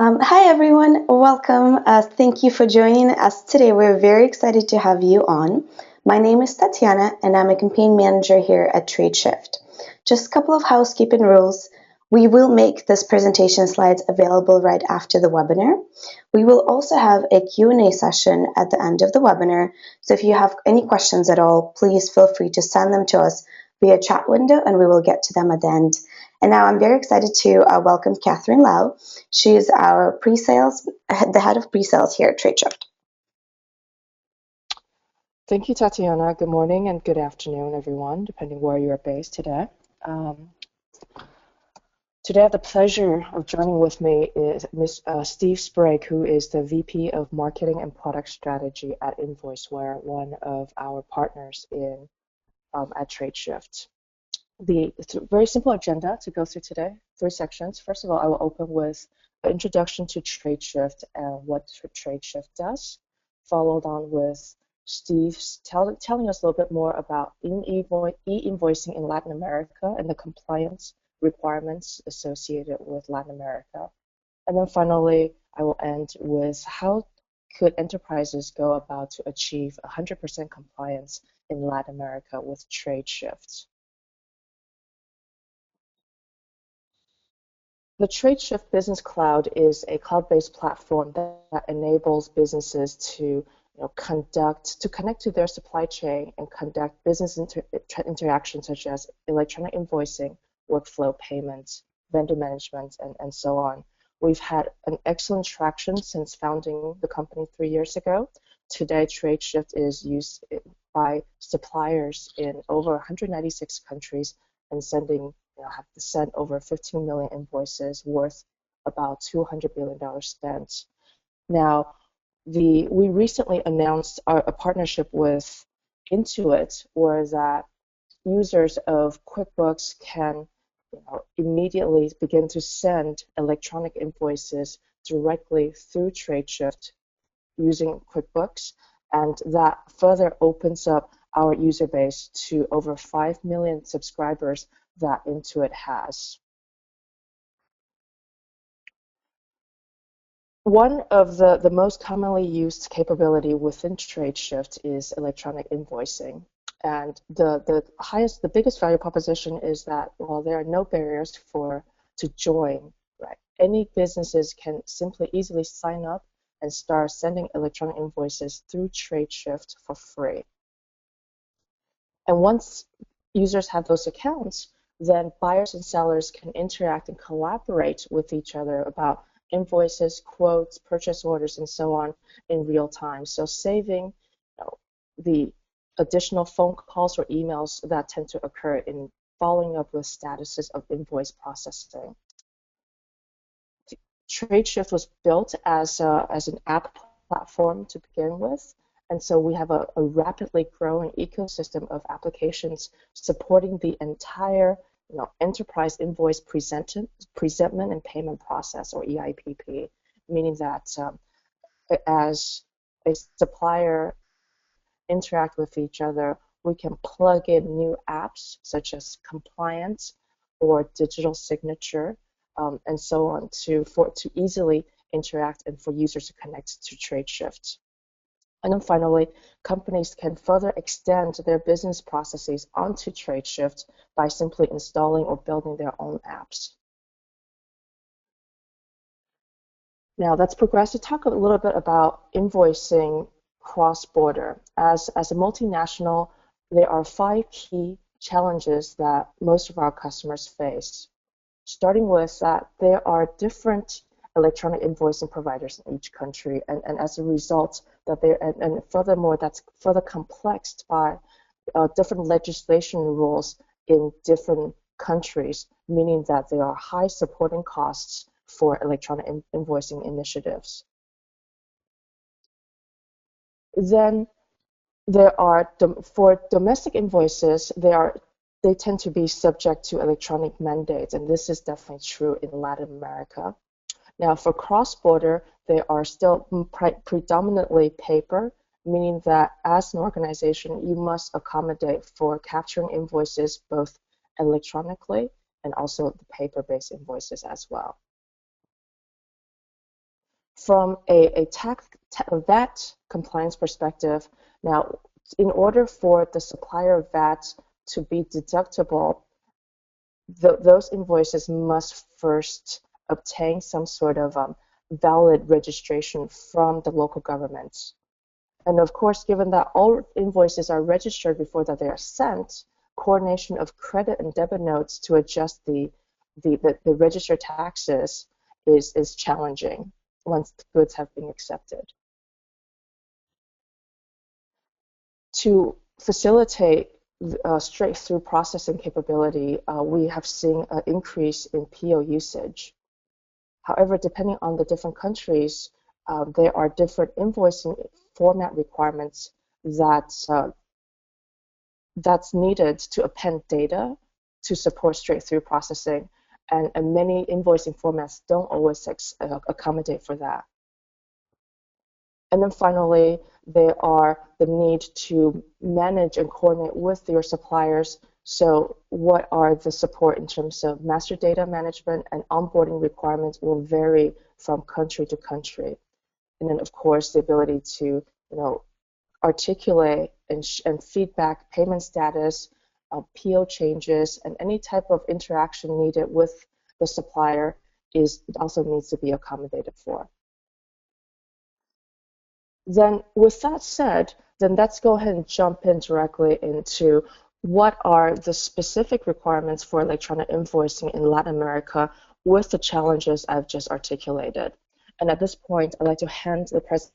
Hi everyone, welcome. Thank you for joining us today. We're very excited to have you on. My name is Tatiana and I'm a campaign manager here at Tradeshift. Just a couple of housekeeping rules. We will make this presentation slides available right after the webinar. We will also have a Q&A session at the end of the webinar. So if you have any questions at all, please feel free to send them to us via chat window and we will get to them at the end. And now I'm very excited to welcome Catherine Lau. She's our pre-sales, the head of pre-sales here at Tradeshift. Thank you, Tatiana. Good morning and good afternoon, everyone, depending where you are based today. Today I have the pleasure of joining with me is Steve Sprague, who is the VP of Marketing and Product Strategy at Invoiceware, one of our partners at Tradeshift. It's a very simple agenda to go through today, 3 sections. First of all, I will open with an introduction to Tradeshift and what Tradeshift does, followed on with Steve telling us a little bit more about e-invoicing in Latin America and the compliance requirements associated with Latin America. And then finally, I will end with how could enterprises go about to achieve 100% compliance in Latin America with Tradeshift. The Tradeshift Business Cloud is a cloud-based platform that enables businesses to connect to their supply chain and conduct business interactions such as electronic invoicing, workflow payments, vendor management, and so on. We've had an excellent traction since founding the company 3 years ago. Today, Tradeshift is used by suppliers in over 196 countries and have sent over 15 million invoices worth about $200 billion spent. Now, we recently announced a partnership with Intuit, where that users of QuickBooks can immediately begin to send electronic invoices directly through Tradeshift using QuickBooks, and that further opens up our user base to over 5 million subscribers that Intuit has. One of the most commonly used capability within Tradeshift is electronic invoicing. And the biggest value proposition is that while there are no barriers to join, right? Any businesses can simply easily sign up and start sending electronic invoices through Tradeshift for free. And once users have those accounts, then buyers and sellers can interact and collaborate with each other about invoices, quotes, purchase orders, and so on in real time. So saving the additional phone calls or emails that tend to occur in following up with statuses of invoice processing. Tradeshift was built as an app platform to begin with, and so we have a rapidly growing ecosystem of applications supporting the entire enterprise invoice presentment and payment process, or EIPP, meaning that as a supplier interact with each other, we can plug in new apps such as compliance or digital signature and so on to easily interact and for users to connect to Tradeshift. And then finally, companies can further extend their business processes onto Tradeshift by simply installing or building their own apps. Now let's progress to talk a little bit about invoicing cross-border. As a multinational, there are 5 key challenges that most of our customers face. Starting with that, there are different electronic invoicing providers in each country, and as a result, and furthermore, that's further complexed by different legislation rules in different countries, meaning that there are high supporting costs for electronic invoicing initiatives. Then there are, for domestic invoices, they tend to be subject to electronic mandates, and this is definitely true in Latin America. Now, for cross-border, they are still predominantly paper, meaning that as an organization, you must accommodate for capturing invoices both electronically and also the paper-based invoices as well. From a VAT compliance perspective, now, in order for the supplier VAT to be deductible, those invoices must first obtain some sort of valid registration from the local government. And of course, given that all invoices are registered before that they are sent, coordination of credit and debit notes to adjust the registered taxes is challenging once the goods have been accepted. To facilitate straight-through processing capability, we have seen an increase in PO usage. However, depending on the different countries, there are different invoicing format requirements that's needed to append data to support straight-through processing, and many invoicing formats don't always accommodate for that. And then finally, there are the need to manage and coordinate with your suppliers. So what are the support in terms of master data management and onboarding requirements will vary from country to country. And then, of course, the ability to articulate and feedback payment status, PO changes, and any type of interaction needed with the supplier also needs to be accommodated for. Then with that said, then let's go ahead and jump in directly into what are the specific requirements for electronic invoicing in Latin America with the challenges I've just articulated. And at this point, I'd like to hand the presentation.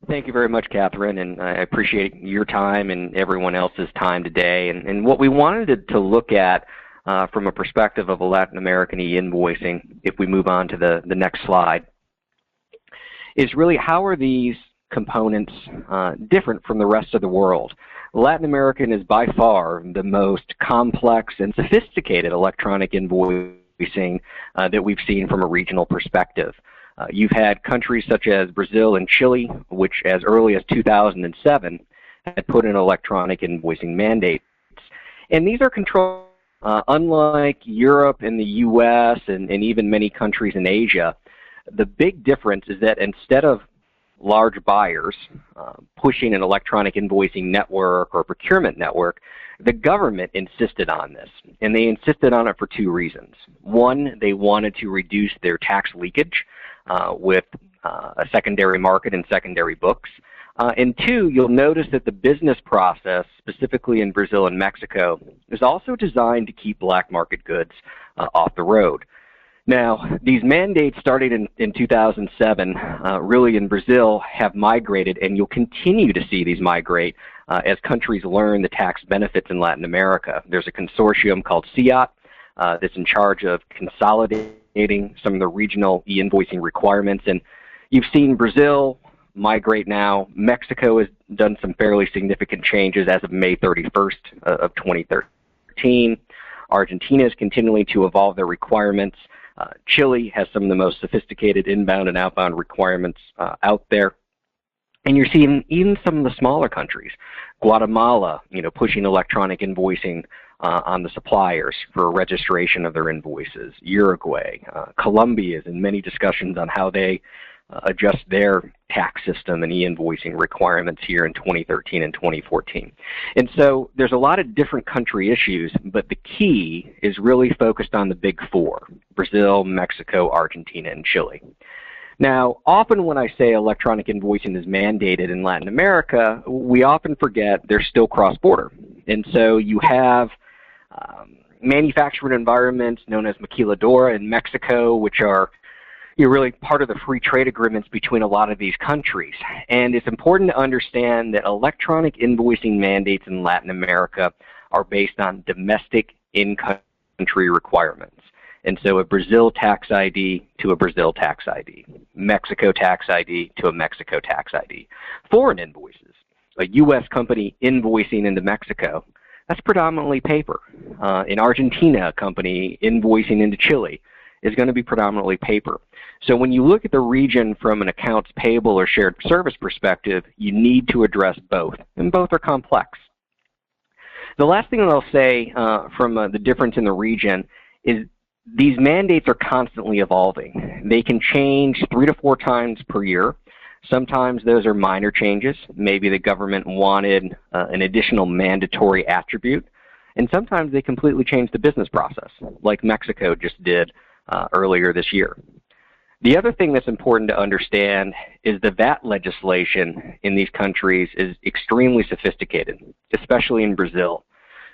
Thank you very much, Catherine, and I appreciate your time and everyone else's time today. And what we wanted to look at from a perspective of a Latin American e-invoicing, if we move on to the next slide, is really how are these components different from the rest of the world. Latin American is by far the most complex and sophisticated electronic invoicing that we've seen from a regional perspective. You've had countries such as Brazil and Chile, which as early as 2007 had put in electronic invoicing mandates. And these are controlled, unlike Europe and the US and even many countries in Asia. The big difference is that instead of large buyers pushing an electronic invoicing network or procurement network, the government insisted on this. And they insisted on it for two reasons. One, they wanted to reduce their tax leakage with a secondary market and secondary books. And two, you'll notice that the business process, specifically in Brazil and Mexico, is also designed to keep black market goods off the road. Now, these mandates started in 2007, really in Brazil, have migrated, and you'll continue to see these migrate as countries learn the tax benefits in Latin America. There's a consortium called CIAT that's in charge of consolidating some of the regional e-invoicing requirements, and you've seen Brazil migrate now. Mexico has done some fairly significant changes as of May 31st of 2013. Argentina is continuing to evolve their requirements. Chile has some of the most sophisticated inbound and outbound requirements out there. And you're seeing even some of the smaller countries, Guatemala, pushing electronic invoicing on the suppliers for registration of their invoices. Uruguay, Colombia is in many discussions on how they adjust their tax system and e-invoicing requirements here in 2013 and 2014. And so there's a lot of different country issues, but the key is really focused on the big four: Brazil, Mexico, Argentina, and Chile. Now, often when I say electronic invoicing is mandated in Latin America, we often forget they're still cross-border. And so you have manufacturing environments known as maquiladora in Mexico, which are really part of the free trade agreements between a lot of these countries. And it's important to understand that electronic invoicing mandates in Latin America are based on domestic in-country requirements. And so a Brazil tax ID to a Brazil tax ID, Mexico tax ID to a Mexico tax ID. Foreign invoices, a U.S. company invoicing into Mexico, that's predominantly paper. In Argentina, a company invoicing into Chile is going to be predominantly paper. So when you look at the region from an accounts payable or shared service perspective, you need to address both, and both are complex. The last thing that I'll say from the difference in the region is these mandates are constantly evolving. They can change 3 to 4 times per year. Sometimes those are minor changes. Maybe the government wanted an additional mandatory attribute. And sometimes they completely change the business process, like Mexico just did earlier this year. The other thing that's important to understand is the VAT legislation in these countries is extremely sophisticated, especially in Brazil.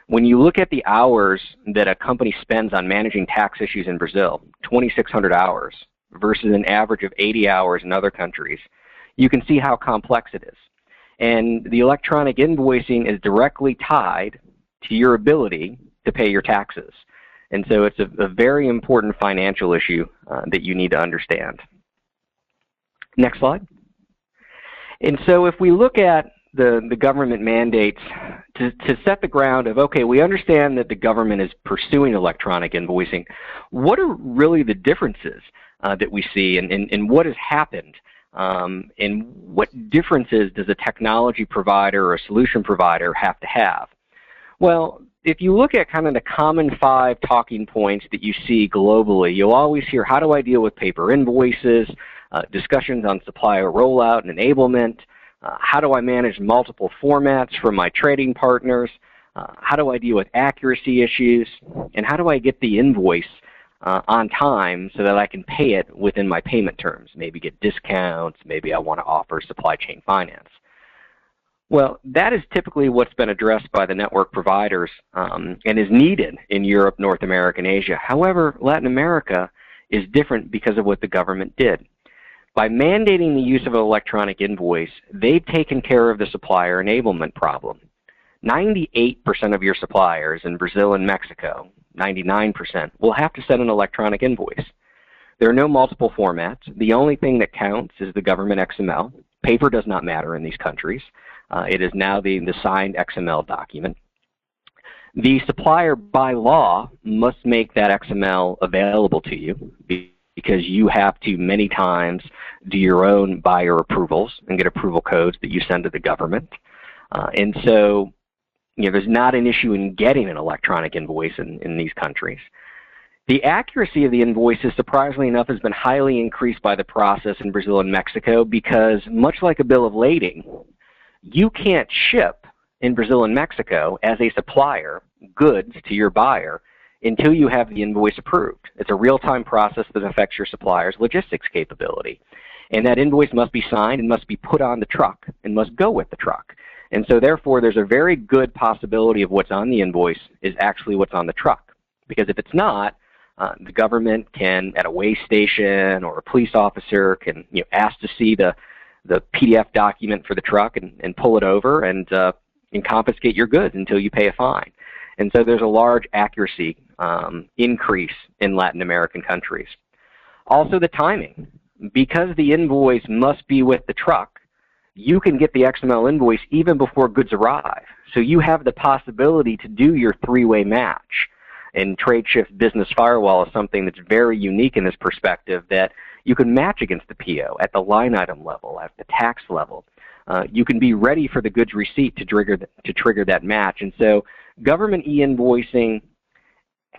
When you look at the hours that a company spends on managing tax issues in Brazil, 2,600 hours, versus an average of 80 hours in other countries, you can see how complex it is. And the electronic invoicing is directly tied to your ability to pay your taxes. And so it's a very important financial issue that you need to understand. Next slide. And so if we look at the government mandates to set the ground of, okay, we understand that the government is pursuing electronic invoicing. What are really the differences that we see, and what has happened? And what differences does a technology provider or a solution provider have to have? Well, if you look at kind of the common 5 talking points that you see globally, you'll always hear, how do I deal with paper invoices, discussions on supplier rollout and enablement, how do I manage multiple formats from my trading partners, how do I deal with accuracy issues, and how do I get the invoice on time so that I can pay it within my payment terms, maybe get discounts, maybe I want to offer supply chain finance. Well, that is typically what's been addressed by the network providers and is needed in Europe, North America, and Asia. However, Latin America is different because of what the government did. By mandating the use of an electronic invoice, they've taken care of the supplier enablement problem. 98% of your suppliers in Brazil and Mexico, 99%, will have to send an electronic invoice. There are no multiple formats. The only thing that counts is the government XML. Paper does not matter in these countries. It is now the signed XML document. The supplier, by law, must make that XML available to you because you have to, many times, do your own buyer approvals and get approval codes that you send to the government. And so, there's not an issue in getting an electronic invoice in these countries. The accuracy of the invoices, surprisingly enough, has been highly increased by the process in Brazil and Mexico because, much like a bill of lading, you can't ship in Brazil and Mexico as a supplier goods to your buyer until you have the invoice approved. It's a real-time process that affects your supplier's logistics capability. And that invoice must be signed and must be put on the truck and must go with the truck. And so therefore, there's a very good possibility of what's on the invoice is actually what's on the truck. Because if it's not, the government can, at a weigh station or a police officer, can ask to see the PDF document for the truck and pull it over and confiscate your goods until you pay a fine. And so there's a large accuracy increase in Latin American countries. Also the timing. Because the invoice must be with the truck, you can get the XML invoice even before goods arrive. So you have the possibility to do your 3-way match. And Tradeshift Business Firewall is something that's very unique in this perspective, that you can match against the PO at the line item level, at the tax level. You can be ready for the goods receipt to trigger that match. And so government e-invoicing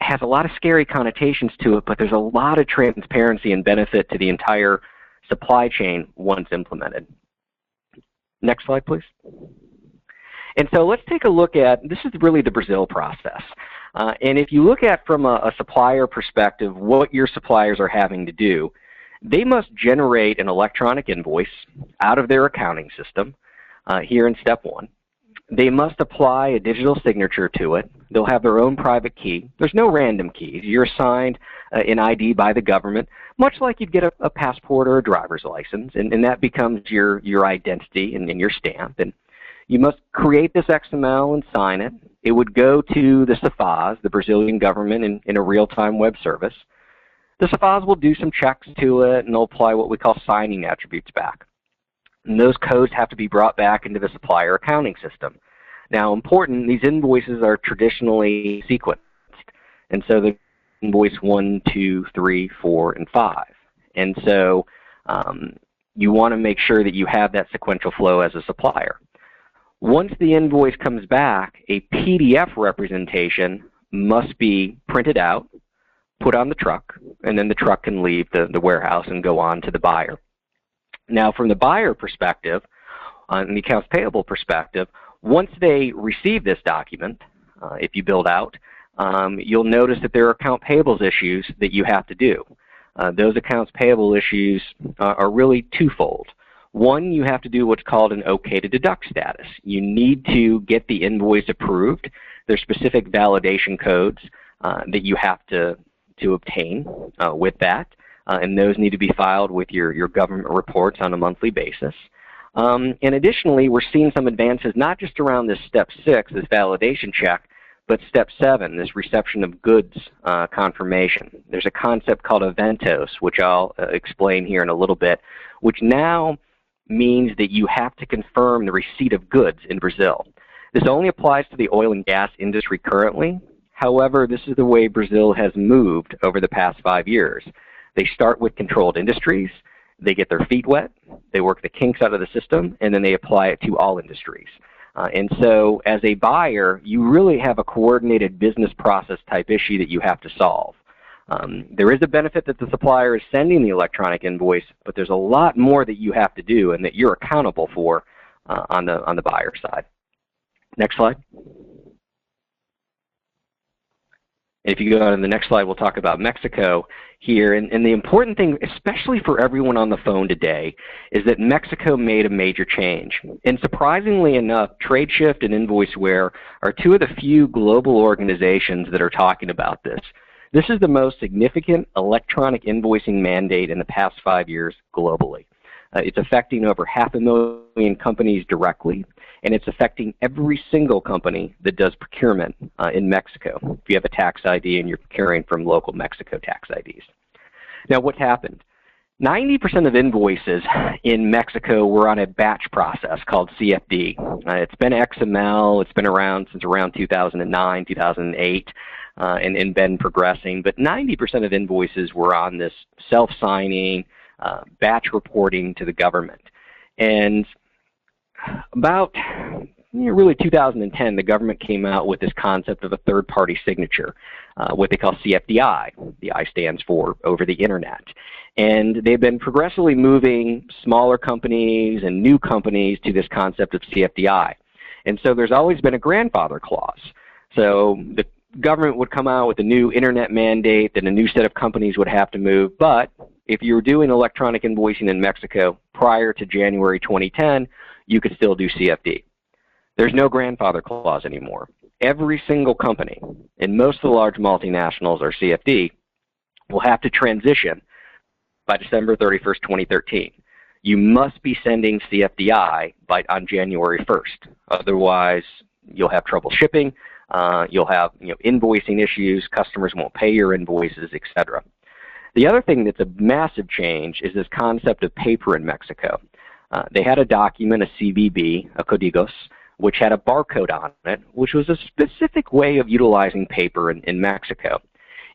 has a lot of scary connotations to it, but there's a lot of transparency and benefit to the entire supply chain once implemented. Next slide, please. And so let's take a look at, this is really the Brazil process. And if you look at from a supplier perspective, what your suppliers are having to do, they must generate an electronic invoice out of their accounting system here in step 1. They must apply a digital signature to it. They'll have their own private key. There's no random keys. You're assigned an ID by the government, much like you'd get a passport or a driver's license, and that becomes your identity and your stamp. And you must create this XML and sign it. It would go to the SAFAZ, the Brazilian government, in a real-time web service. The SAFAZ will do some checks to it, and they'll apply what we call signing attributes back. And those codes have to be brought back into the supplier accounting system. Now, important, these invoices are traditionally sequenced. And so the invoice 1, 2, 3, 4, and 5. And so you want to make sure that you have that sequential flow as a supplier. Once the invoice comes back, a PDF representation must be printed out, put on the truck, and then the truck can leave the warehouse and go on to the buyer. Now, from the buyer perspective, on the accounts payable perspective, once they receive this document, if you build out, you'll notice that there are account payables issues that you have to do. Those accounts payable issues are really twofold. One, you have to do what's called an OK to deduct status. You need to get the invoice approved. There's specific validation codes that you have to obtain with that, and those need to be filed with your government reports on a monthly basis. And additionally, we're seeing some advances not just around this step 6, this validation check, but step 7, this reception of goods confirmation. There's a concept called eventos, which I'll explain here in a little bit, which now means that you have to confirm the receipt of goods in Brazil. This only applies to the oil and gas industry currently. However, this is the way Brazil has moved over the past 5 years. They start with controlled industries, they get their feet wet, they work the kinks out of the system, and then they apply it to all industries. And so as a buyer, you really have a coordinated business process type issue that you have to solve. There is a benefit that the supplier is sending the electronic invoice, but there's a lot more that you have to do and that you're accountable for on the buyer side. Next slide. If you go on to the next slide, we'll talk about Mexico here. And the important thing, especially for everyone on the phone today, is that Mexico made a major change. And surprisingly enough, Tradeshift and Invoiceware are two of the few global organizations that are talking about this. This is the most significant electronic invoicing mandate in the past 5 years globally. It's affecting over 500,000 companies directly, and it's affecting every single company that does procurement in Mexico. If you have a tax ID and you're procuring from local Mexico tax IDs. Now, what's happened? 90% of invoices in Mexico were on a batch process called CFD. It's been XML. It's been around since around 2009, 2008, and been progressing. But 90% of invoices were on this self-signing, batch reporting to the government. And about really 2010, the government came out with this concept of a third-party signature, what they call CFDI. The I stands for over the internet. And they've been progressively moving smaller companies and new companies to this concept of CFDI. And so there's always been a grandfather clause. So the government would come out with a new internet mandate, then a new set of companies would have to move. But if you were doing electronic invoicing in Mexico prior to January 2010, you could still do CFD. There's no grandfather clause anymore. Every single company, and most of the large multinationals are CFD, will have to transition by December 31st, 2013. You must be sending CFDI on January 1st. Otherwise, you'll have trouble shipping. You'll have invoicing issues. Customers won't pay your invoices, etc. The other thing that's a massive change is this concept of paper in Mexico. They had a document, a CBB, a códigos, which had a barcode on it, which was a specific way of utilizing paper in Mexico.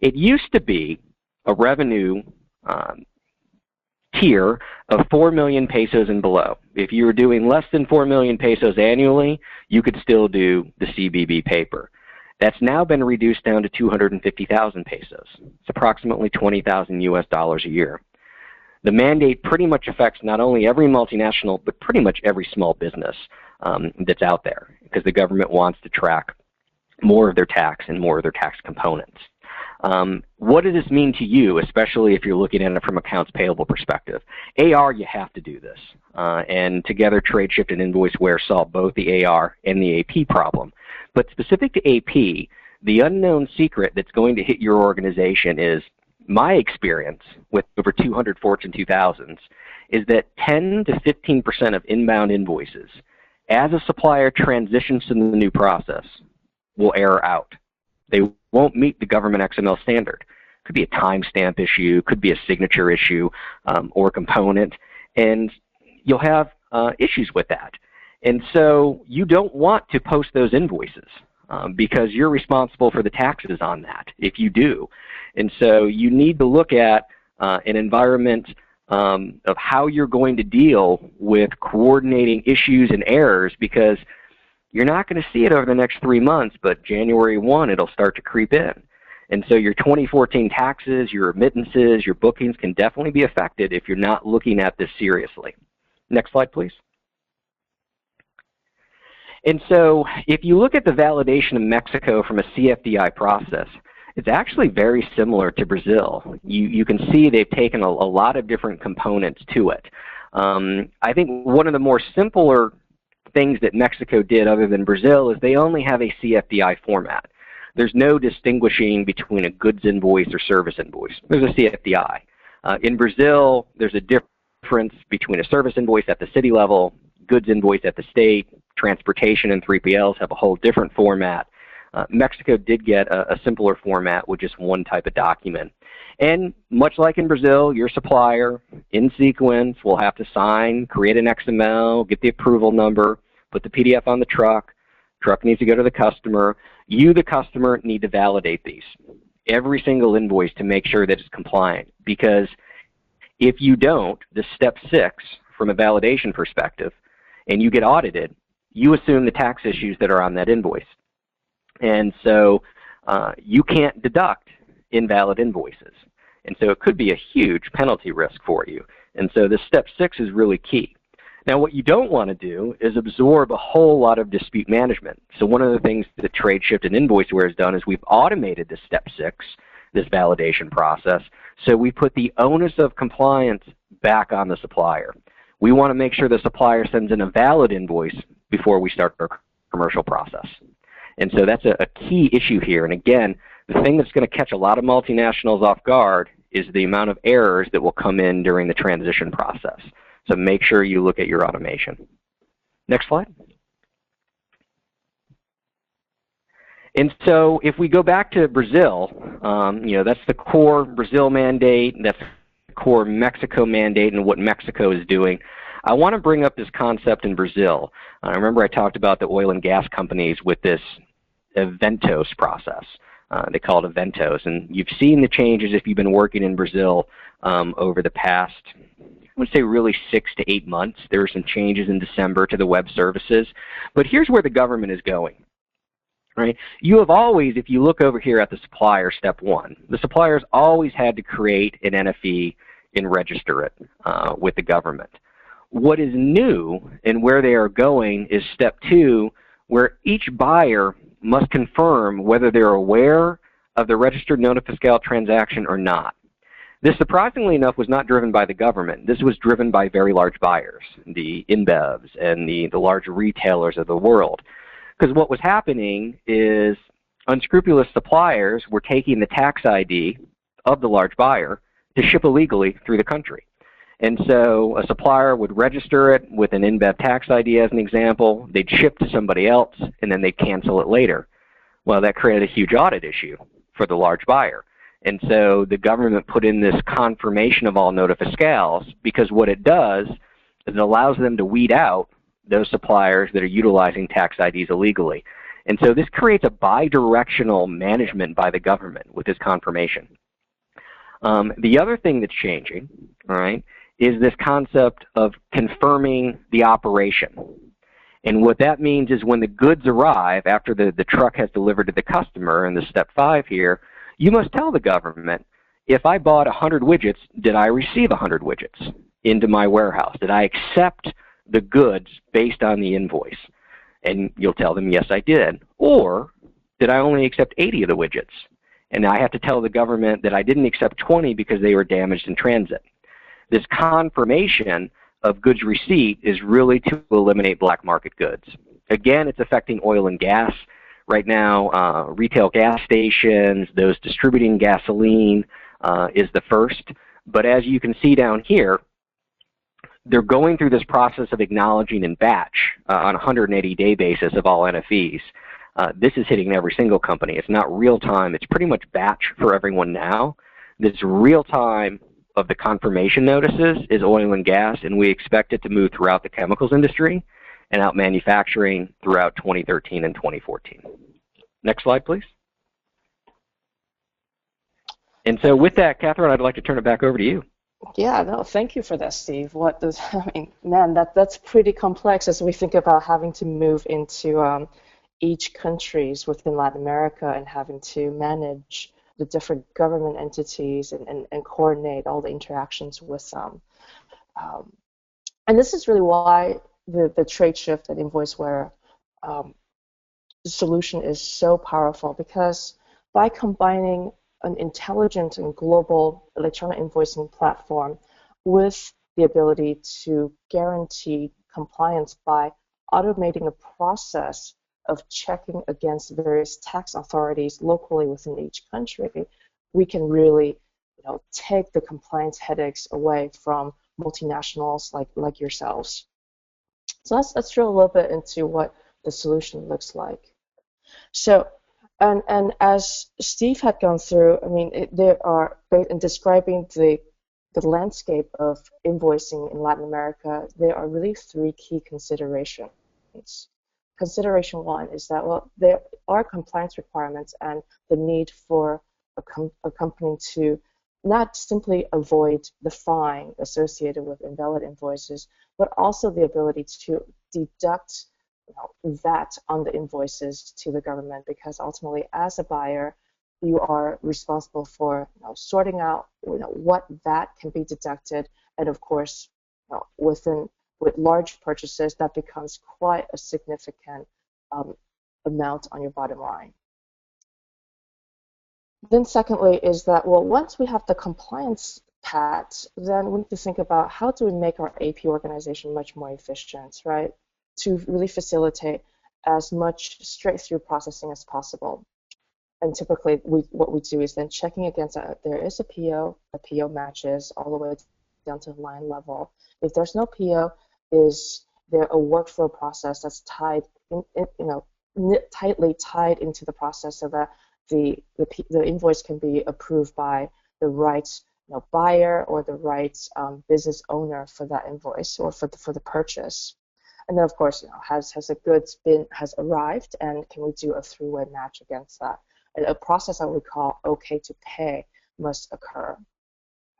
It used to be a revenue tier of 4 million pesos and below. If you were doing less than 4 million pesos annually, you could still do the CBB paper. That's now been reduced down to 250,000 pesos. It's approximately $20,000 a year. The mandate pretty much affects not only every multinational, but pretty much every small business that's out there, because the government wants to track more of their tax and more of their tax components. What does this mean to you, especially if you're looking at it from accounts payable perspective? AR, you have to do this. And together, Tradeshift and Invoiceware solve both the AR and the AP problem. But specific to AP, the unknown secret that's going to hit your organization is, my experience with over 200 Fortune 2000s, is that 10 to 15% of inbound invoices, as a supplier transitions to the new process, will error out. They won't meet the government XML standard. Could be a timestamp issue, could be a signature issue, or component, and you'll have issues with that. And so you don't want to post those invoices because you're responsible for the taxes on that if you do. And so you need to look at an environment of how you're going to deal with coordinating issues and errors, because you're not going to see it over the next 3 months, but January 1, it'll start to creep in. And so your 2014 taxes, your remittances, your bookings can definitely be affected if you're not looking at this seriously. Next slide, please. And so if you look at the validation of Mexico from a CFDI process, it's actually very similar to Brazil. You can see they've taken a lot of different components to it. I think one of the more simpler things that Mexico did other than Brazil is they only have a CFDI format. There's no distinguishing between a goods invoice or service invoice. There's a CFDI. In Brazil, there's a difference between a service invoice at the city level, goods invoice at the state, transportation and 3PLs have a whole different format. Mexico did get a simpler format with just one type of document. And much like in Brazil, your supplier, in sequence, will have to sign, create an XML, get the approval number, put the PDF on the truck needs to go to the customer. You, the customer, need to validate these, every single invoice, to make sure that it's compliant. Because if you don't, the step 6, from a validation perspective, and you get audited, you assume the tax issues that are on that invoice. And so you can't deduct invalid invoices. And so it could be a huge penalty risk for you. And so this step 6 is really key. Now, what you don't want to do is absorb a whole lot of dispute management. So one of the things that Tradeshift and Invoiceware has done is we've automated this step 6, this validation process. So we put the onus of compliance back on the supplier. We want to make sure the supplier sends in a valid invoice before we start our commercial process. And so that's a key issue here. And again, the thing that's going to catch a lot of multinationals off guard is the amount of errors that will come in during the transition process. So make sure you look at your automation. Next slide. And so if we go back to Brazil, that's the core Brazil mandate, that's the core Mexico mandate and what Mexico is doing. I want to bring up this concept in Brazil. I remember I talked about the oil and gas companies with this Eventos process. They call it Eventos. And you've seen the changes if you've been working in Brazil over the past, I would say really 6 to 8 months. There were some changes in December to the web services. But here's where the government is going. Right? You have always, if you look over here at the supplier, step 1, the suppliers always had to create an NFE and register it with the government. What is new and where they are going is step 2, where each buyer must confirm whether they're aware of the registered nota fiscal transaction or not. This, surprisingly enough, was not driven by the government. This was driven by very large buyers, the InBevs and the large retailers of the world. Because what was happening is unscrupulous suppliers were taking the tax ID of the large buyer to ship illegally through the country. And so a supplier would register it with an InBev tax ID as an example, they'd ship to somebody else, and then they'd cancel it later. Well, that created a huge audit issue for the large buyer. And so the government put in this confirmation of all nota fiscals, because what it does is it allows them to weed out those suppliers that are utilizing tax IDs illegally. And so this creates a bi-directional management by the government with this confirmation. The other thing that's changing, all right, is this concept of confirming the operation. And what that means is when the goods arrive after the truck has delivered to the customer, in the step 5 here, you must tell the government, if I bought 100 widgets, did I receive 100 widgets into my warehouse? Did I accept the goods based on the invoice? And you'll tell them, yes, I did. Or did I only accept 80 of the widgets? And I have to tell the government that I didn't accept 20 because they were damaged in transit. This confirmation of goods receipt is really to eliminate black market goods. Again, it's affecting oil and gas. Right now, retail gas stations, those distributing gasoline is the first. But as you can see down here, they're going through this process of acknowledging in batch on a 180-day basis of all NFEs. This is hitting every single company. It's not real time. It's pretty much batch for everyone now. This real time of the confirmation notices is oil and gas, and we expect it to move throughout the chemicals industry and out manufacturing throughout 2013 and 2014. Next slide, please. And so with that, Catherine, I'd like to turn it back over to you. Yeah, no, thank you for that, Steve. Man, that's pretty complex as we think about having to move into each countries within Latin America and having to manage the different government entities and coordinate all the interactions with them. And this is really why the Tradeshift and Invoiceware solution is so powerful, because by combining an intelligent and global electronic invoicing platform with the ability to guarantee compliance by automating a process of checking against various tax authorities locally within each country, we can really take the compliance headaches away from multinationals like yourselves. So let's drill a little bit into what the solution looks like. So, and as Steve had gone through, I mean, there are, in describing the landscape of invoicing in Latin America, there are really three key considerations. Consideration one is that, well, there are compliance requirements and the need for a company to not simply avoid the fine associated with invalid invoices, but also the ability to deduct VAT on the invoices to the government, because ultimately, as a buyer, you are responsible for sorting out what VAT can be deducted, and of course, with large purchases, that becomes quite a significant amount on your bottom line. Then secondly is that, well, once we have the compliance pat, then we need to think about how do we make our AP organization much more efficient, right? To really facilitate as much straight-through processing as possible. And typically, what we do is then checking against there is a PO matches all the way down to the line level. If there's no PO, is there a workflow process that's tied, tightly tied into the process so that the invoice can be approved by the right buyer or the right business owner for that invoice or for the purchase. And then, of course, has the goods has arrived, and can we do a three-way match against that? And a process that we call OK to pay must occur.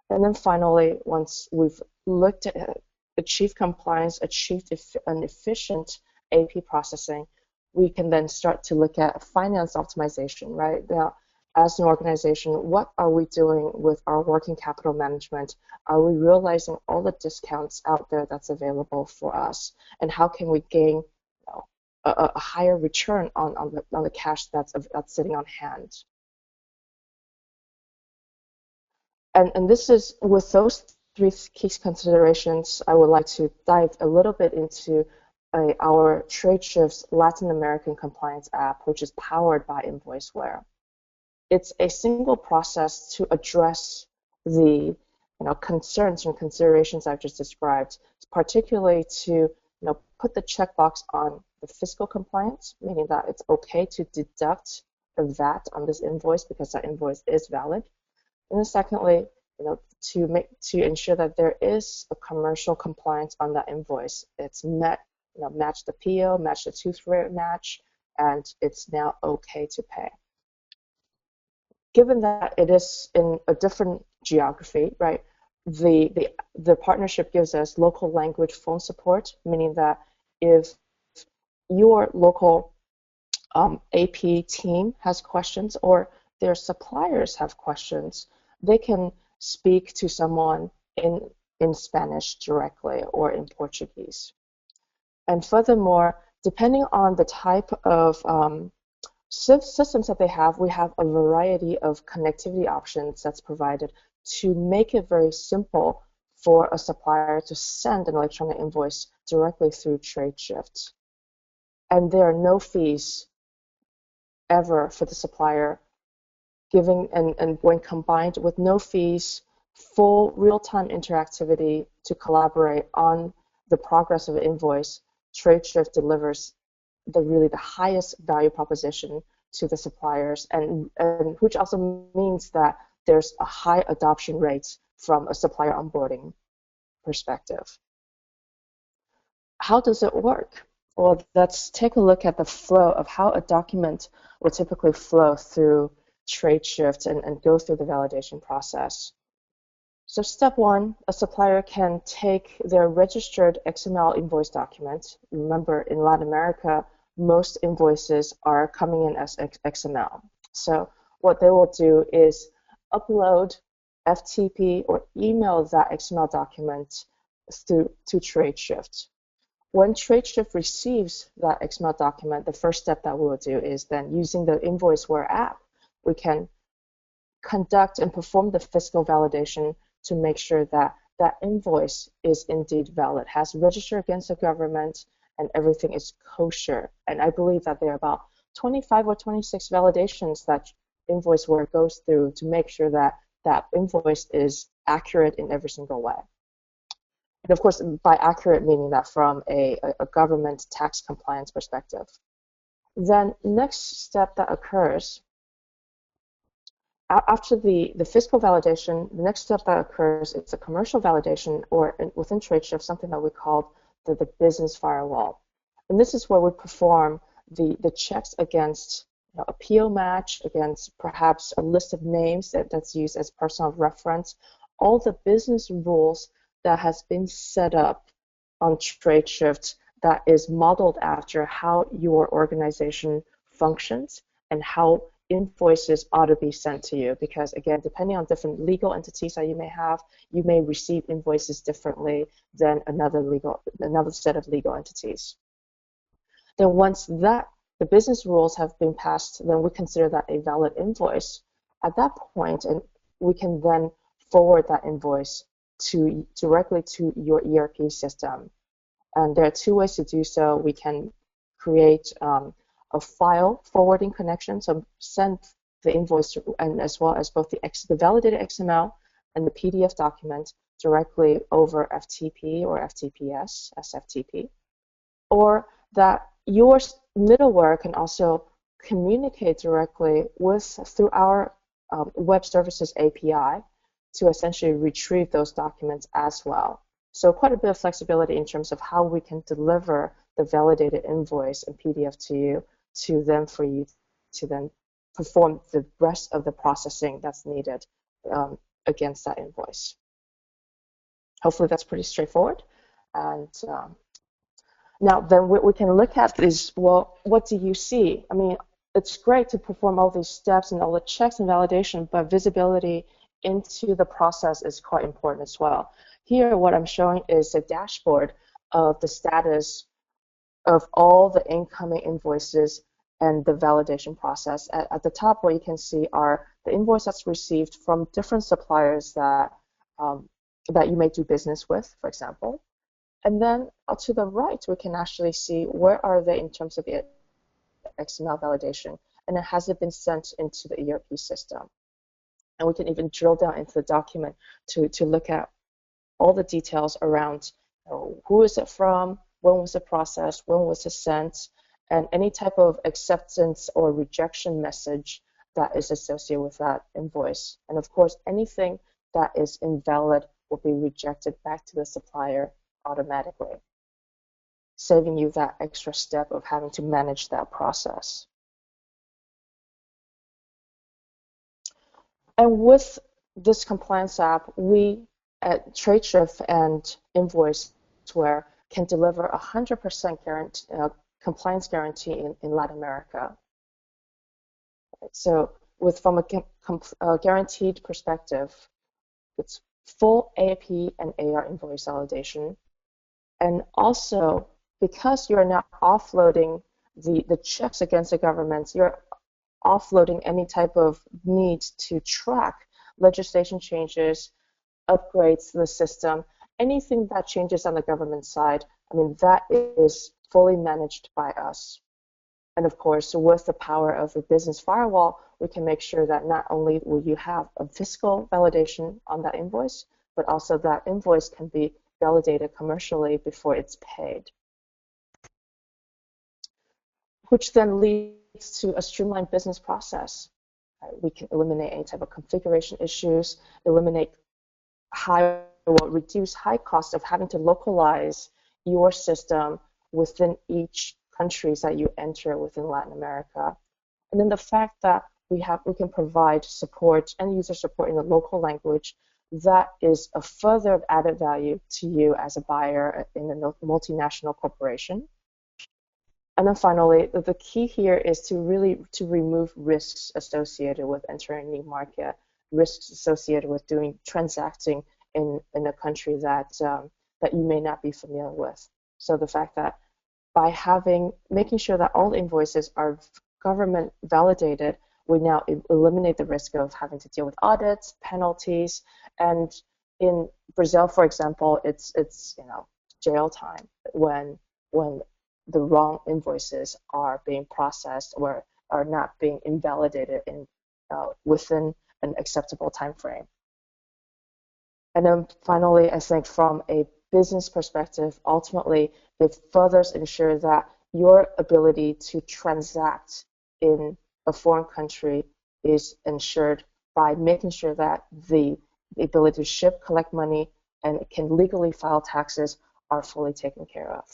And then finally, once we've looked at achieved compliance, achieved an efficient AP processing, we can then start to look at finance optimization, right? Now, as an organization, what are we doing with our working capital management? Are we realizing all the discounts out there that's available for us? And how can we gain a higher return on the cash that's sitting on hand? And this is, with those three key considerations, I would like to dive a little bit into our Tradeshift's Latin American compliance app, which is powered by Invoiceware. It's a single process to address the concerns and considerations I've just described, particularly to put the checkbox on the fiscal compliance, meaning that it's okay to deduct the VAT on this invoice because that invoice is valid. And then secondly, to ensure that there is a commercial compliance on that invoice. It's met, match the PO, match the two-way match, and it's now okay to pay. Given that it is in a different geography, right? The partnership gives us local language phone support, meaning that if your local AP team has questions or their suppliers have questions, they can speak to someone in Spanish directly or in Portuguese. And furthermore, depending on the type of systems that they have, we have a variety of connectivity options that's provided to make it very simple for a supplier to send an electronic invoice directly through Tradeshift. And there are no fees ever for the supplier, and when combined with no fees, full real-time interactivity to collaborate on the progress of an invoice, Tradeshift delivers the highest value proposition to the suppliers, and which also means that there's a high adoption rate from a supplier onboarding perspective. How does it work? Well, let's take a look at the flow of how a document will typically flow through Tradeshift and go through the validation process. So step one, a supplier can take their registered XML invoice document. Remember, in Latin America, most invoices are coming in as XML. So what they will do is upload, FTP, or email that XML document to Tradeshift. When Tradeshift receives that XML document, the first step that we will do is then using the Invoiceware app, we can conduct and perform the fiscal validation to make sure that that invoice is indeed valid, has registered against the government, and everything is kosher. And I believe that there are about 25 or 26 validations that Invoiceware goes through to make sure that that invoice is accurate in every single way. And of course, by accurate meaning that from a government tax compliance perspective. Then next step that occurs after the fiscal validation, the next step that occurs is a commercial validation, or within Tradeshift, something that we call the business firewall. And this is where we perform the checks against a PO match, against perhaps a list of names that's used as personal reference, all the business rules that has been set up on Tradeshift that is modeled after how your organization functions and how invoices ought to be sent to you, because again, depending on different legal entities that you may have, you may receive invoices differently than another set of legal entities. Then once the business rules have been passed, then we consider that a valid invoice. At that point, and we can then forward that invoice directly to your ERP system. And there are two ways to do so. We can create a file forwarding connection, so send the invoice and as well as both the validated XML and the PDF document directly over FTP or FTPS, SFTP, or that your middleware can also communicate directly through our web services API to essentially retrieve those documents as well. So quite a bit of flexibility in terms of how we can deliver the validated invoice and PDF to you, for you to then perform the rest of the processing that's needed against that invoice. Hopefully that's pretty straightforward. And now then what we can look at is, well, what do you see? I mean, it's great to perform all these steps and all the checks and validation, but visibility into the process is quite important as well. Here, what I'm showing is a dashboard of the status of all the incoming invoices and the validation process. At the top, what you can see are the invoice that's received from different suppliers that you may do business with, for example. And then to the right, we can actually see where are they in terms of the XML validation, and then has it been sent into the ERP system. And we can even drill down into the document to look at all the details around who is it from, when was it processed, when was it sent, and any type of acceptance or rejection message that is associated with that invoice. And of course, anything that is invalid will be rejected back to the supplier automatically, saving you that extra step of having to manage that process. And with this compliance app, we at Tradeshift and Invoiceware can deliver 100% compliance guarantee in Latin America. So from a guaranteed perspective, it's full AP and AR invoice validation. And also, because you're now offloading the checks against the government, you're offloading any type of need to track legislation changes, upgrades to the system, anything that changes on the government side, I mean, that is fully managed by us. And of course, with the power of the business firewall, we can make sure that not only will you have a fiscal validation on that invoice, but also that invoice can be validated commercially before it's paid, which then leads to a streamlined business process. We can eliminate any type of configuration issues, reduce high cost of having to localize your system within each countries that you enter within Latin America. And then the fact that we can provide support and user support in the local language, that is a further added value to you as a buyer in a multinational corporation. And then finally, the key here is to remove risks associated with entering a new market, risks associated with transacting in a country that that you may not be familiar with. So the fact that by making sure that all invoices are government validated, we now eliminate the risk of having to deal with audits, penalties, and in Brazil, for example, it's jail time when the wrong invoices are being processed or are not being invalidated within an acceptable time frame. And then finally, I think from a business perspective, ultimately, it further ensures that your ability to transact in a foreign country is ensured by making sure that the ability to ship, collect money, and can legally file taxes are fully taken care of.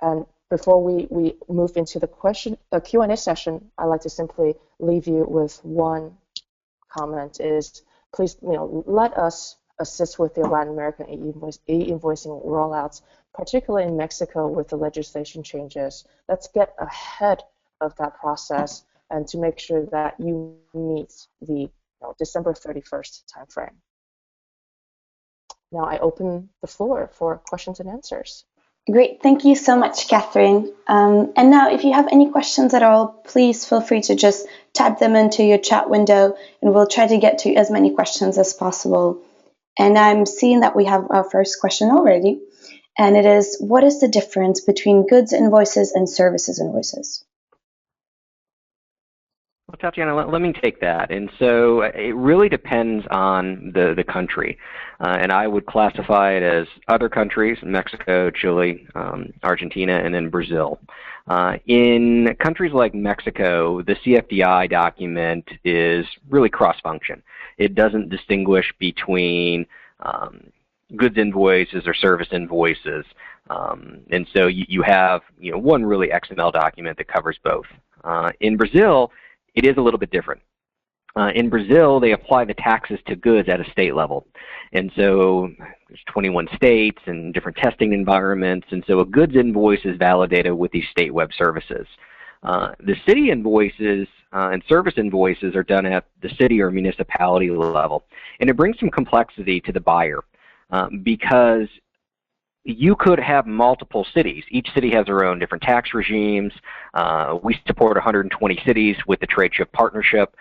And before we move into the Q&A session, I'd like to simply leave you with one comment: is please let us assist with the Latin American e-invoicing rollouts, particularly in Mexico with the legislation changes. Let's get ahead of that process and to make sure that you meet the December 31st timeframe. Now I open the floor for questions and answers. Great, thank you so much, Catherine. And now, if you have any questions at all, please feel free to just type them into your chat window, and we'll try to get to as many questions as possible. And I'm seeing that we have our first question already, and it is, what is the difference between goods invoices and services invoices? Well, Tatiana, let me take that. And so it really depends on the country. And I would classify it as other countries: Mexico, Chile, Argentina, and then Brazil. In countries like Mexico, the CFDI document is really cross-function. It doesn't distinguish between goods invoices or service invoices. And so you have one really XML document that covers both. In Brazil, it is a little bit different. In Brazil, they apply the taxes to goods at a state level. And so there's 21 states and different testing environments. And so a goods invoice is validated with these state web services. The city invoices and service invoices are done at the city or municipality level. And it brings some complexity to the buyer because you could have multiple cities. Each city has their own different tax regimes. We support 120 cities with the Tradeshift partnership.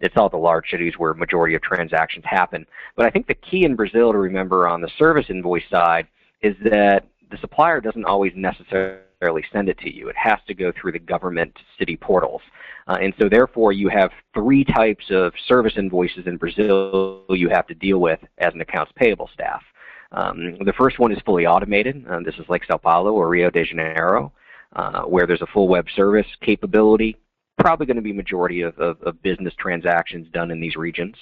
It's all the large cities where majority of transactions happen. But I think the key in Brazil to remember on the service invoice side is that the supplier doesn't always necessarily send it to you. It has to go through the government city portals. And so therefore you have three types of service invoices in Brazil you have to deal with as an accounts payable staff. The first one is fully automated. This is like Sao Paulo or Rio de Janeiro, where there's a full web service capability. Probably going to be majority of business transactions done in these regions.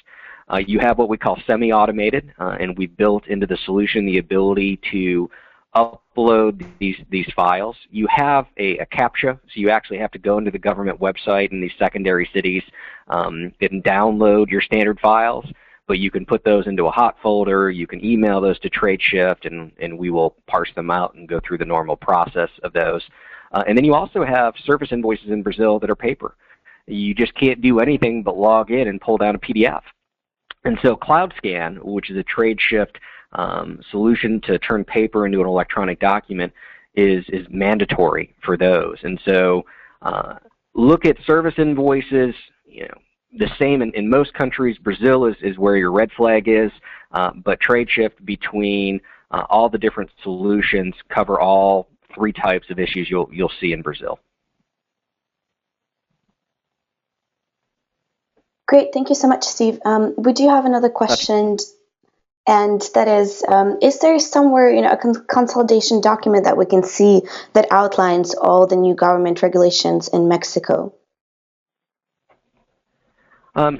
You have what we call semi-automated, and we built into the solution the ability to upload these files. You have a CAPTCHA, so you actually have to go into the government website in these secondary cities and download your standard files. But you can put those into a hot folder, you can email those to Tradeshift, and we will parse them out and go through the normal process of those. And then you also have service invoices in Brazil that are paper. You just can't do anything but log in and pull down a PDF. And so CloudScan, which is a Tradeshift solution to turn paper into an electronic document, is mandatory for those. And so look at service invoices, the same in most countries. Brazil is where your red flag is, but Tradeshift, between all the different solutions, cover all three types of issues you'll see in Brazil. Great, thank you so much, Steve. We do have another question, and that is there somewhere a consolidation document that we can see that outlines all the new government regulations in Mexico?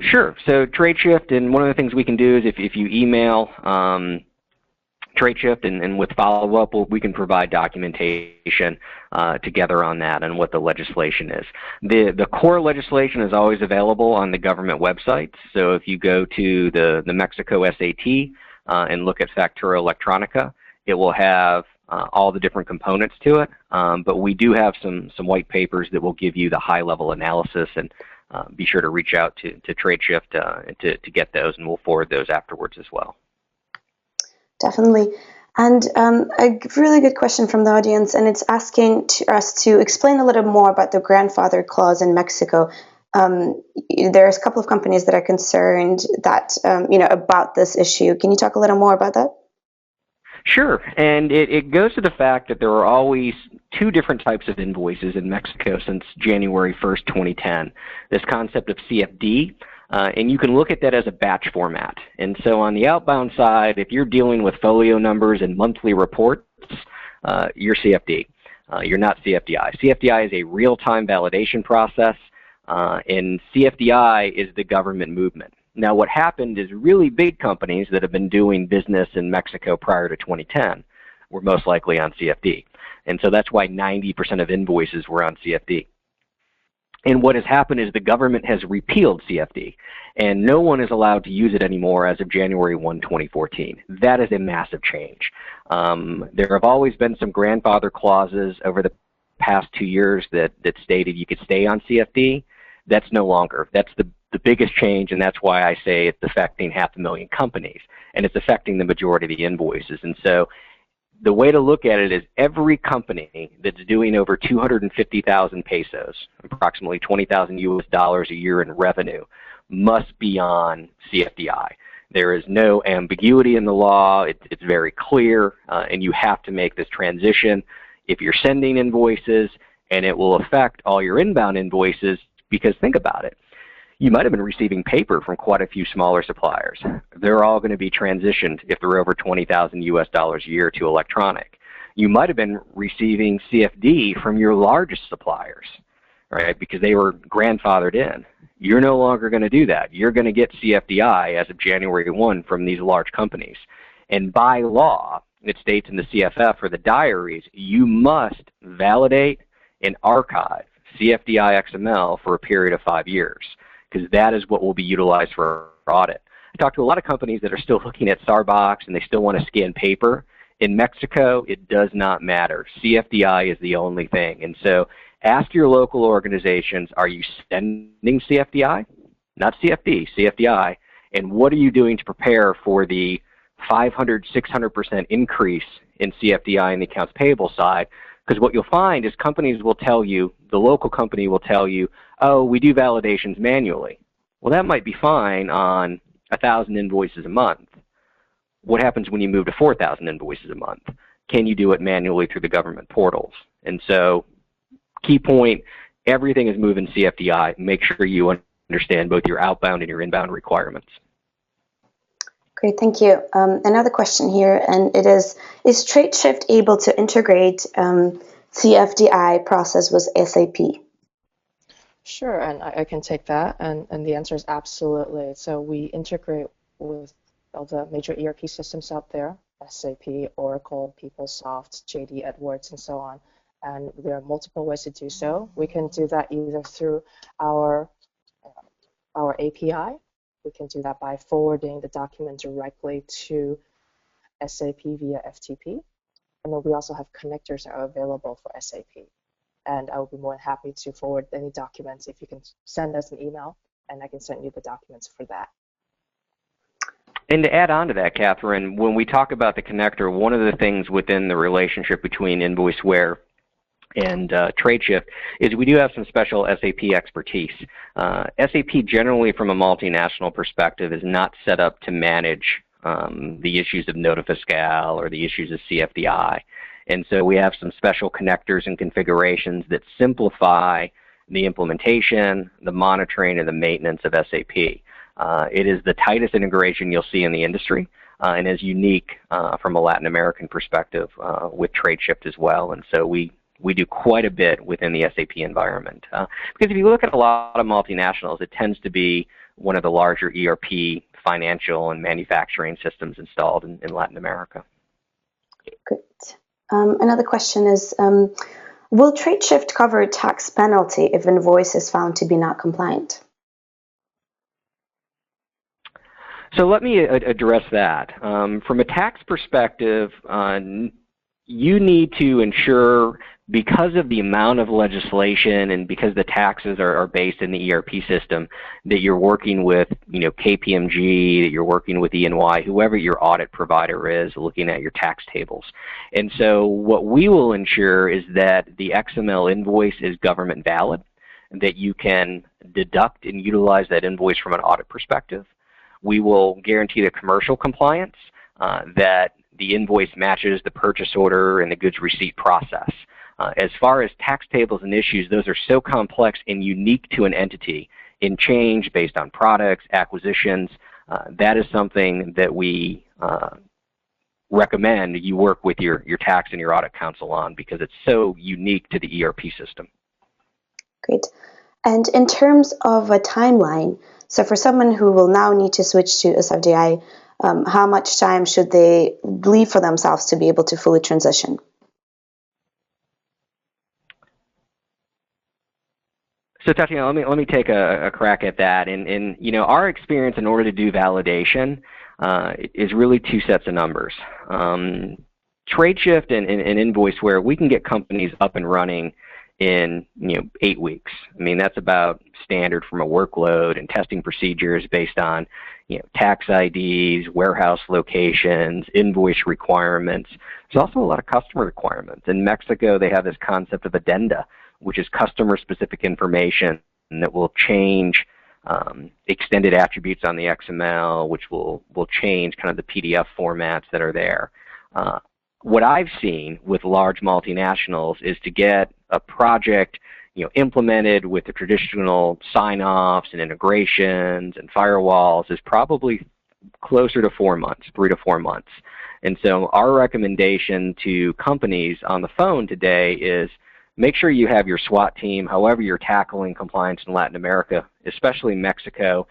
Sure. So Tradeshift, and one of the things we can do is if you email Tradeshift and with follow-up, we can provide documentation together on that and what the legislation is. The core legislation is always available on the government websites. So if you go to the Mexico SAT and look at Factura Electronica, it will have all the different components to it, but we do have some white papers that will give you the high-level analysis, and be sure to reach out to Tradeshift to get those, and we'll forward those afterwards as well. Definitely. And a really good question from the audience, and it's asking us to explain a little more about the grandfather clause in Mexico. There's a couple of companies that are concerned that about this issue. Can you talk a little more about that? Sure, and it goes to the fact that there are always two different types of invoices in Mexico since January 1st, 2010. This concept of CFD, and you can look at that as a batch format. And so on the outbound side, if you're dealing with folio numbers and monthly reports, you're CFD. You're not CFDI. CFDI is a real-time validation process, and CFDI is the government movement. Now, what happened is really big companies that have been doing business in Mexico prior to 2010 were most likely on CFD. And so that's why 90% of invoices were on CFD. And what has happened is the government has repealed CFD, and no one is allowed to use it anymore as of January 1, 2014. That is a massive change. There have always been some grandfather clauses over the past 2 years that stated you could stay on CFD. That's no longer. That's the biggest change, and that's why I say it's affecting 500,000 companies, and it's affecting the majority of the invoices. And so the way to look at it is every company that's doing over 250,000 pesos, approximately $20,000 a year in revenue, must be on CFDI. There is no ambiguity in the law. It's very clear, and you have to make this transition if you're sending invoices, and it will affect all your inbound invoices, because think about it. You might have been receiving paper from quite a few smaller suppliers. They're all going to be transitioned if they're over $20,000 a year to electronic. You might have been receiving CFD from your largest suppliers, right, because they were grandfathered in. You're no longer going to do that. You're going to get CFDI as of January 1 from these large companies. And by law, it states in the CFF or the diaries, you must validate and archive CFDI XML for a period of 5 years, because that is what will be utilized for audit. I talked to a lot of companies that are still looking at Starbucks and they still want to scan paper. In Mexico, it does not matter. CFDI is the only thing. And so ask your local organizations, are you sending CFDI? Not CFD, CFDI. And what are you doing to prepare for the 500, 600% increase in CFDI in the accounts payable side? Because what you'll find is companies will tell you, the local company will tell you, oh, we do validations manually. Well, that might be fine on 1,000 invoices a month. What happens when you move to 4,000 invoices a month? Can you do it manually through the government portals? And so, key point, everything is moving CFDI. Make sure you understand both your outbound and your inbound requirements. Great, thank you. Another question here, and it is Tradeshift able to integrate CFDI process with SAP? Sure, and I can take that, and the answer is absolutely. So we integrate with all the major ERP systems out there, SAP, Oracle, PeopleSoft, JD Edwards, and so on. And there are multiple ways to do so. We can do that either through our API. We can do that by forwarding the document directly to SAP via FTP. And then we also have connectors that are available for SAP. And I will be more than happy to forward any documents if you can send us an email, and I can send you the documents for that. And to add on to that, Catherine, when we talk about the connector, one of the things within the relationship between Invoiceware and Tradeshift is we do have some special SAP expertise. SAP generally from a multinational perspective is not set up to manage the issues of Nota Fiscal or the issues of CFDI. And so we have some special connectors and configurations that simplify the implementation, the monitoring, and the maintenance of SAP. It is the tightest integration you'll see in the industry and is unique from a Latin American perspective with Tradeshift as well. And so we do quite a bit within the SAP environment. Because if you look at a lot of multinationals, it tends to be one of the larger ERP, financial, and manufacturing systems installed in Latin America. Good. Another question is, will Tradeshift cover a tax penalty if invoice is found to be not compliant? So let me address that. From a tax perspective, you need to ensure, because of the amount of legislation and because the taxes are based in the ERP system, that you're working with, KPMG, that you're working with E&Y, whoever your audit provider is, looking at your tax tables. And so what we will ensure is that the XML invoice is government valid, that you can deduct and utilize that invoice from an audit perspective. We will guarantee the commercial compliance, that the invoice matches the purchase order and the goods receipt process. As far as tax tables and issues, those are so complex and unique to an entity in change based on products, acquisitions. That is something that we recommend you work with your tax and your audit counsel on, because it's so unique to the ERP system. Great. And in terms of a timeline, so for someone who will now need to switch to SFDI, how much time should they leave for themselves to be able to fully transition? So Tatiana, let me take a crack at that. And our experience in order to do validation is really two sets of numbers. Tradeshift and Invoiceware, we can get companies up and running in 8 weeks. I mean, that's about standard from a workload and testing procedures based on tax IDs, warehouse locations, invoice requirements. There's also a lot of customer requirements. In Mexico, they have this concept of addenda, which is customer-specific information that will change extended attributes on the XML, which will change kind of the PDF formats that are there. What I've seen with large multinationals is to get a project implemented with the traditional sign-offs and integrations and firewalls is probably closer to 4 months, 3 to 4 months. And so our recommendation to companies on the phone today is make sure you have your SWAT team, however you're tackling compliance in Latin America, especially Mexico,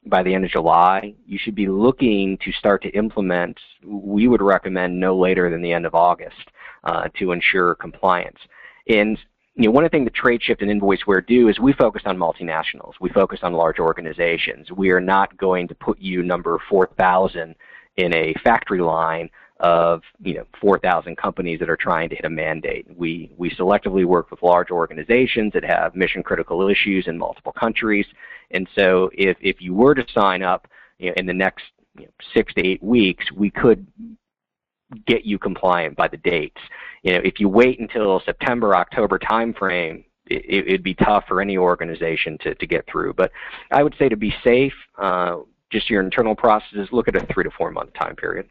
by the end of July. You should be looking to start to implement, we would recommend no later than the end of August to ensure compliance. And one of the things that Tradeshift and Invoiceware do is we focus on multinationals. We focus on large organizations. We are not going to put you number 4,000 in a factory line of 4,000 companies that are trying to hit a mandate. We selectively work with large organizations that have mission critical issues in multiple countries. And so if you were to sign up in the next 6 to 8 weeks, we could get you compliant by the dates. If you wait until September, October timeframe, it'd be tough for any organization to get through. But I would say to be safe, just your internal processes, look at a 3 to 4 month time period.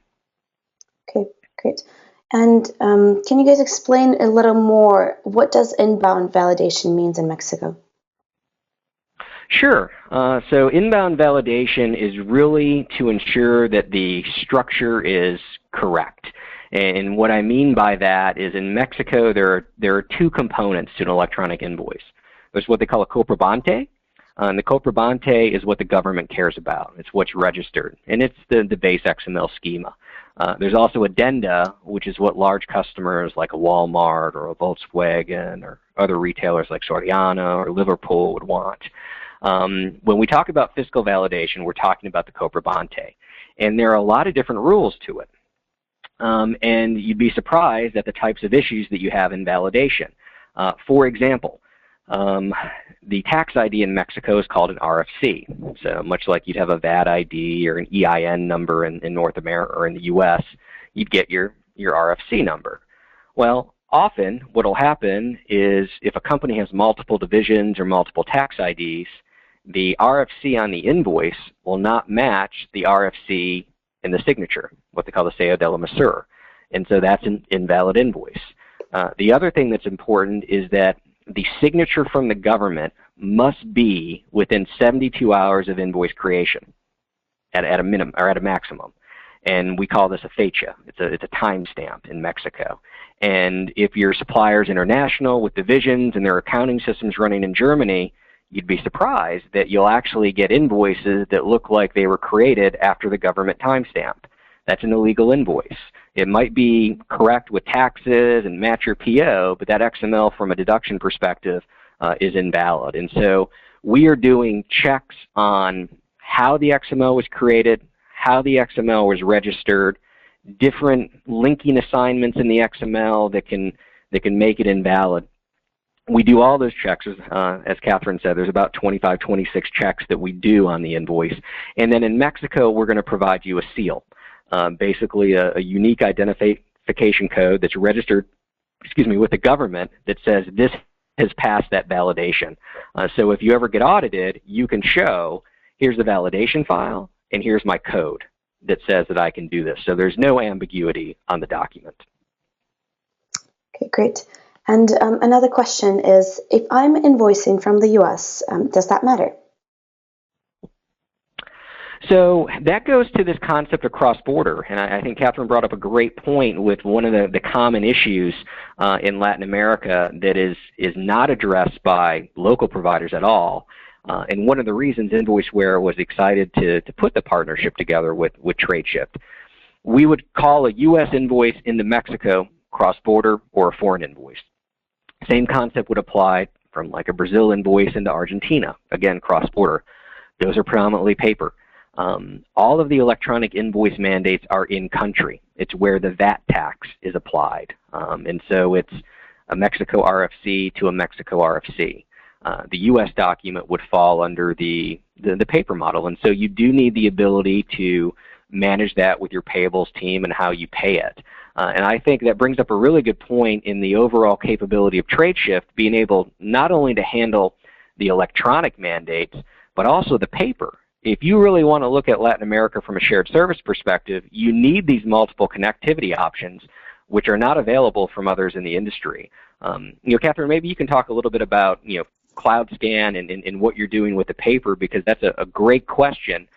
Okay, great. And can you guys explain a little more, what does inbound validation means in Mexico? Sure. So inbound validation is really to ensure that the structure is correct. And what I mean by that is in Mexico, there are two components to an electronic invoice. There's what they call a comprobante. And the comprobante is what the government cares about. It's what's registered, and it's the base XML schema. There's also addenda, which is what large customers like a Walmart or a Volkswagen or other retailers like Soriana or Liverpool would want. When we talk about fiscal validation, we're talking about the comprobante. And there are a lot of different rules to it. And you'd be surprised at the types of issues that you have in validation. For example, the tax ID in Mexico is called an RFC. So much like you'd have a VAT ID or an EIN number in North America or in the US, you'd get your RFC number. Well, often what will happen is if a company has multiple divisions or multiple tax IDs, the RFC on the invoice will not match the RFC in the signature, what they call the sello de la mesura. And so that's an invalid invoice. The other thing that's important is that the signature from the government must be within 72 hours of invoice creation at a minimum or at a maximum. And we call this a fecha. It's a timestamp in Mexico. And if your supplier's international with divisions and their accounting systems running in Germany, you'd be surprised that you'll actually get invoices that look like they were created after the government timestamp. That's an illegal invoice. It might be correct with taxes and match your PO, but that XML from a deduction perspective is invalid. And so we are doing checks on how the XML was created, how the XML was registered, different linking assignments in the XML that can make it invalid. We do all those checks. As Catherine said, there's about 25, 26 checks that we do on the invoice. And then in Mexico, we're going to provide you a seal, basically a unique identification code that's registered, with the government that says this has passed that validation. So if you ever get audited, you can show, here's the validation file, and here's my code that says that I can do this. So there's no ambiguity on the document. Okay, great. And another question is, if I'm invoicing from the US, does that matter? So that goes to this concept of cross-border, and I think Catherine brought up a great point with one of the common issues in Latin America that is not addressed by local providers at all. And one of the reasons Invoiceware was excited to put the partnership together with Tradeshift. We would call a U.S. invoice into Mexico cross-border or a foreign invoice. Same concept would apply from like a Brazil invoice into Argentina, again, cross-border. Those are predominantly paper. All of the electronic invoice mandates are in country. It's where the VAT tax is applied. And so it's a Mexico RFC to a Mexico RFC. The U.S. document would fall under the paper model. And so you do need the ability to manage that with your payables team and how you pay it. And I think that brings up a really good point in the overall capability of Tradeshift, being able not only to handle the electronic mandates, but also the paper. If you really want to look at Latin America from a shared service perspective, you need these multiple connectivity options, which are not available from others in the industry. Catherine, maybe you can talk a little bit about, Cloud Scan and what you're doing with the paper, because that's a great question,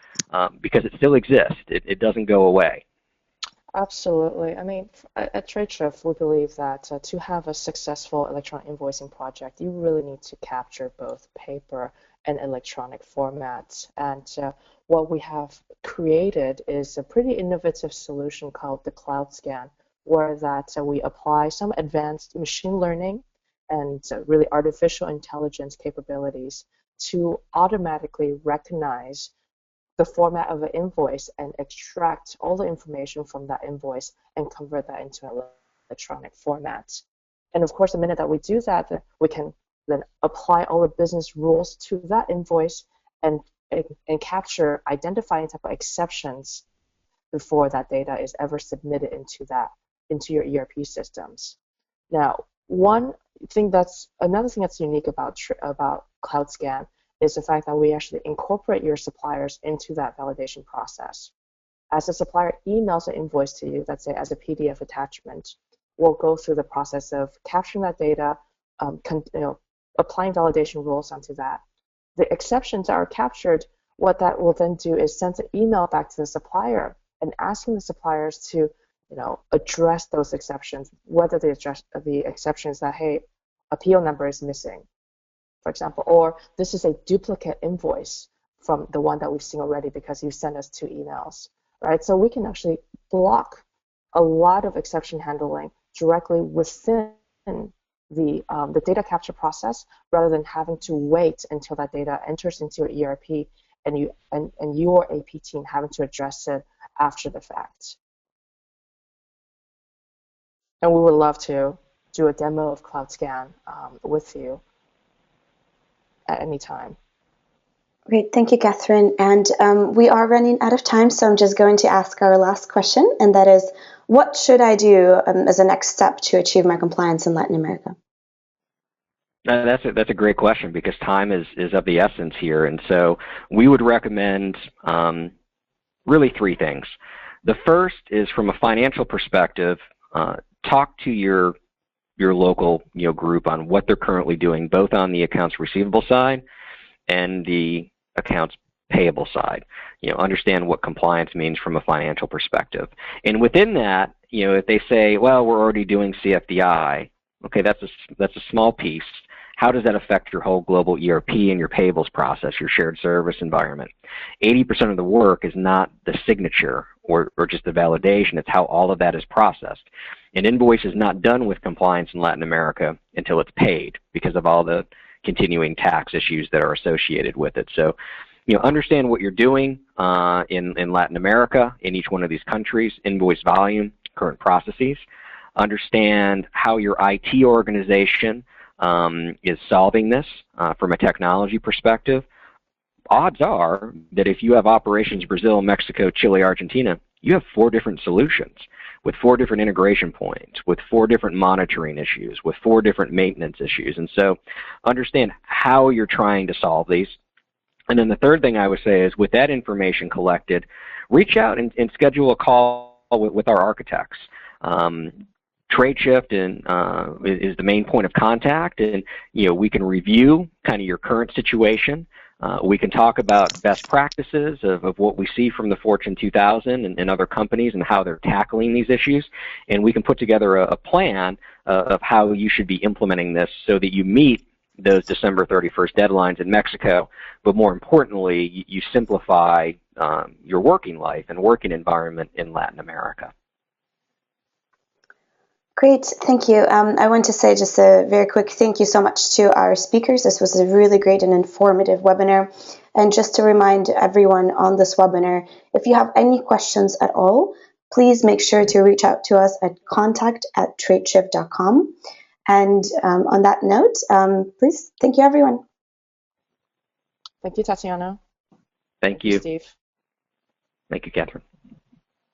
because it still exists. It doesn't go away. Absolutely. I mean, at Tradeshift, we believe that to have a successful electronic invoicing project, you really need to capture both paper and electronic formats. And what we have created is a pretty innovative solution called the Cloud Scan, where we apply some advanced machine learning and really artificial intelligence capabilities to automatically recognize the format of an invoice and extract all the information from that invoice and convert that into an electronic format. And of course, the minute that we do that, we can then apply all the business rules to that invoice and capture, identify any type of exceptions before that data is ever submitted into your ERP systems. Now, another thing that's unique about Cloud Scan is the fact that we actually incorporate your suppliers into that validation process. As a supplier emails an invoice to you, let's say as a PDF attachment, we'll go through the process of capturing that data, applying validation rules onto that. The exceptions that are captured, what that will then do is send an email back to the supplier and asking the suppliers to address those exceptions, whether they address the exceptions that, hey, a PO number is missing, for example, or this is a duplicate invoice from the one that we've seen already because you sent us 2 emails, right? So we can actually block a lot of exception handling directly within the data capture process, rather than having to wait until that data enters into your ERP and your AP team having to address it after the fact. And we would love to do a demo of Cloud Scan with you at any time. Great, thank you, Catherine. And we are running out of time, so I'm just going to ask our last question, and that is, what should I do as a next step to achieve my compliance in Latin America? That's a great question, because time is of the essence here. And so we would recommend really 3 things. The first is, from a financial perspective, talk to your local group on what they're currently doing, both on the accounts receivable side and the accounts payable side. Understand what compliance means from a financial perspective. And within that, if they say, well, we're already doing CFDI, okay, that's a small piece. How does that affect your whole global ERP and your payables process, your shared service environment? 80% of the work is not the signature or just the validation. It's how all of that is processed. An invoice is not done with compliance in Latin America until it's paid, because of all the continuing tax issues that are associated with it. So understand what you're doing in Latin America, in each one of these countries, invoice volume, current processes. Understand how your IT organization is solving this from a technology perspective. Odds are that if you have operations Brazil, Mexico, Chile, Argentina, you have 4 different solutions with 4 different integration points, with 4 different monitoring issues, with 4 different maintenance issues. And so understand how you're trying to solve these. And then the third thing I would say is, with that information collected, reach out and schedule a call with our architects. Tradeshift is the main point of contact, and we can review kind of your current situation. We can talk about best practices of what we see from the Fortune 2000 and other companies and how they're tackling these issues, and we can put together a plan of how you should be implementing this so that you meet those December 31st deadlines in Mexico, but more importantly, you simplify your working life and working environment in Latin America. Great, thank you. I want to say just a very quick thank you so much to our speakers. This was a really great and informative webinar. And just to remind everyone on this webinar, if you have any questions at all, please make sure to reach out to us at contact@tradeshift.com. And on that note, please, thank you, everyone. Thank you, Tatiana. Thank you. Steve. Thank you, Catherine.